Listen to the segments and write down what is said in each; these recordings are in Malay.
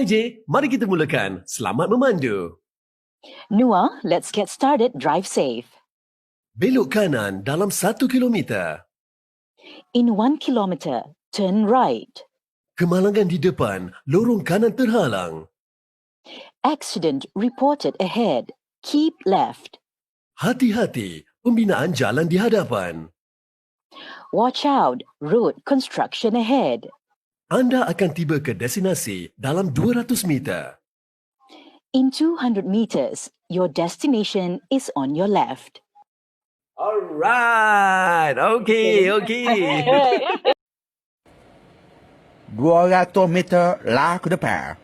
KJ, mari kita mulakan. Selamat memandu. Noah, let's get started. Drive safe. Belok kanan dalam 1 kilometer. In 1 kilometer, turn right. Kemalangan di depan, lorong kanan terhalang. Accident reported ahead. Keep left. Hati-hati, pembinaan jalan di hadapan. Watch out, road construction ahead. Anda akan tiba ke destinasi dalam 200 meter. In 200 meters, your destination is on your left. Alright, okey. 200 meter lah ke depan.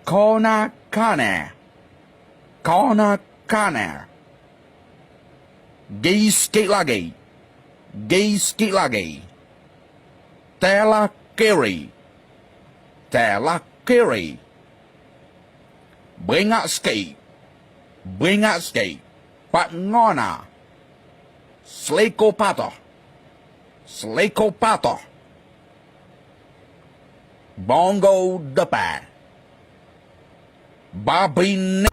Corner kanan. Corner kanan. Gi sikit lagi. Gi sikit lagi. Telah kiri. Telah kiri. Beringat sikit. Beringat sikit. Pak ngona. Seleko patah. Seleko patah. Bongo depan. Babi